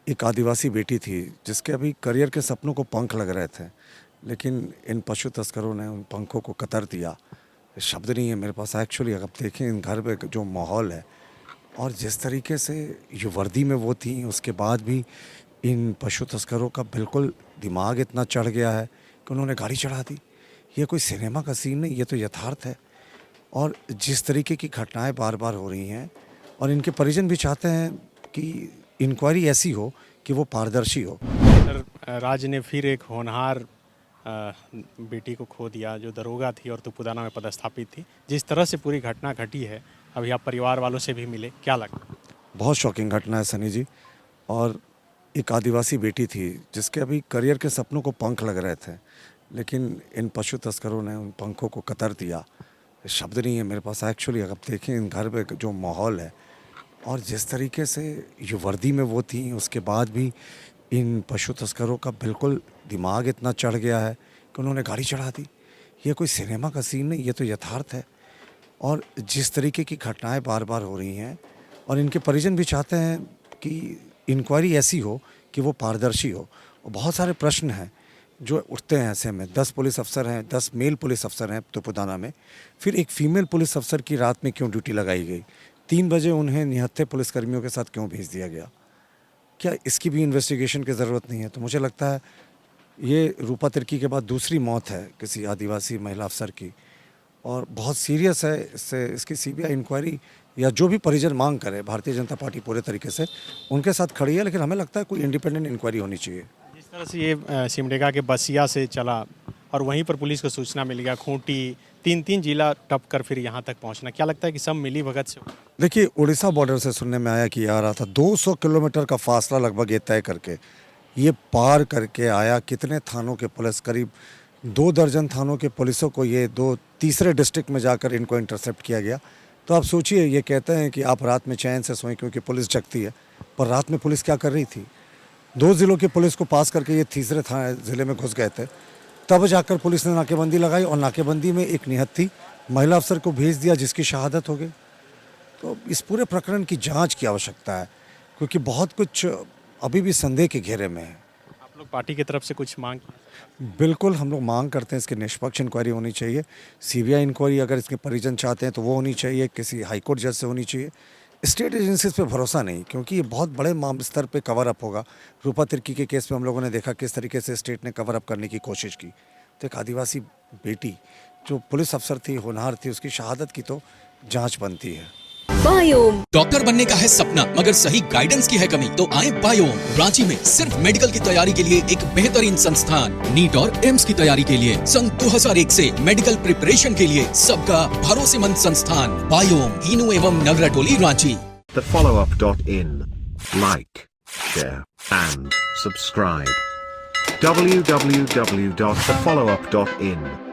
एक आदिवासी बेटी थी जिसके अभी करियर के सपनों को पंख लग रहे थे, लेकिन इन पशु तस्करों ने उन पंखों को कतर दिया। शब्द नहीं है मेरे पास एक्चुअली। अगर देखें इन घर पे जो माहौल है और जिस तरीके से ये वर्दी में वो थी, उसके बाद भी इन पशु तस्करों का बिल्कुल दिमाग इतना चढ़ गया है कि उन्होंने गाड़ी चढ़ा दी। ये कोई सिनेमा का सीन नहीं, ये तो यथार्थ है। और जिस तरीके की घटनाएं बार बार हो रही हैं और इनके परिजन भी चाहते हैं कि इंक्वायरी ऐसी हो कि वो पारदर्शी हो। सर, राज्य ने फिर एक होनहार बेटी को खो दिया जो दरोगा थी और तुपुदाना में पदस्थापित थी। जिस तरह से पूरी घटना घटी है, अभी आप परिवार वालों से भी मिले, क्या लगा? बहुत शॉकिंग घटना है सनी जी। और एक आदिवासी बेटी थी जिसके अभी करियर के सपनों को पंख लग रहे थे, लेकिन इन पशु तस्करों ने उन पंखों को कतर दिया। शब्द नहीं है मेरे पास एक्चुअली। अगर देखें इन घर पे जो माहौल है और जिस तरीके से ये वर्दी में वो थी, उसके बाद भी इन पशु तस्करों का बिल्कुल दिमाग इतना चढ़ गया है कि उन्होंने गाड़ी चढ़ा दी। ये कोई सिनेमा का सीन नहीं, ये तो यथार्थ है। और जिस तरीके की घटनाएं बार बार हो रही हैं और इनके परिजन भी चाहते हैं कि इंक्वायरी ऐसी हो कि वो पारदर्शी हो। और बहुत सारे प्रश्न हैं जो उठते हैं ऐसे में। 10 पुलिस अफसर हैं, 10 मेल पुलिस अफसर हैं तुपुदाना में, फिर एक फीमेल पुलिस अफसर की रात में क्यों ड्यूटी लगाई गई? 3 बजे उन्हें निहत्थे पुलिसकर्मियों के साथ क्यों भेज दिया गया? क्या इसकी भी इन्वेस्टिगेशन की ज़रूरत नहीं है? तो मुझे लगता है ये रूपा तिर्की के बाद दूसरी मौत है किसी आदिवासी महिला अफसर की, और बहुत सीरियस है। इससे इसकी सीबीआई इंक्वायरी या जो भी परिजन मांग करे, भारतीय जनता पार्टी पूरे तरीके से उनके साथ खड़ी है, लेकिन हमें लगता है कोई इंडिपेंडेंट इंक्वायरी होनी चाहिए। जिस तरह से ये सिमडेगा के बसिया से चला और वहीं पर पुलिस को सूचना मिल गया, खूंटी 3 जिला टप कर फिर यहाँ तक पहुँचना, क्या लगता है कि सब मिली भगत से? देखिए, उड़ीसा बॉर्डर से सुनने में आया कि आ रहा था 200 किलोमीटर का फासला लगभग ये तय करके ये पार करके आया। कितने थानों के पुलिस, करीब 2 दर्जन थानों के पुलिसों को ये तीसरे डिस्ट्रिक्ट में जाकर इनको इंटरसेप्ट किया गया। तो आप सोचिए, ये कहते हैं कि आप रात में चैन से सोएं क्योंकि पुलिस जगती है, पर रात में पुलिस क्या कर रही थी? 2 जिलों की पुलिस को पास करके ये तीसरे ज़िले में घुस गए थे। तब जाकर पुलिस ने नाकेबंदी लगाई और नाकेबंदी में एक निहत्थी महिला अफसर को भेज दिया जिसकी शहादत हो गई। तो इस पूरे प्रकरण की जांच की आवश्यकता है, क्योंकि बहुत कुछ अभी भी संदेह के घेरे में है। आप लोग पार्टी की तरफ से कुछ मांग? बिल्कुल, हम लोग मांग करते हैं इसकी निष्पक्ष इंक्वायरी होनी चाहिए। सीबीआई इंक्वायरी अगर इसके परिजन चाहते हैं तो वो होनी चाहिए, किसी हाईकोर्ट जज से होनी चाहिए। स्टेट एजेंसीज पे भरोसा नहीं, क्योंकि ये बहुत बड़े स्तर पे कवर अप होगा। रूपा तिर्की के केस में हम लोगों ने देखा किस तरीके से स्टेट ने कवर अप करने की कोशिश की। तो एक आदिवासी बेटी जो पुलिस अफसर थी, होनहार थी, उसकी शहादत की तो जांच बनती है। बायोम डॉक्टर बनने का है सपना, मगर सही गाइडेंस की है कमी, तो आए बायोम। रांची में सिर्फ मेडिकल की तैयारी के लिए एक बेहतरीन संस्थान, नीट और एम्स की तैयारी के लिए सन 2001 से मेडिकल प्रिपरेशन के लिए सबका भरोसेमंद संस्थान बायोम, हीनू एवं नगरा टोली, Ranchi. thefollowup.in. Like, share and subscribe. www.thefollowup.in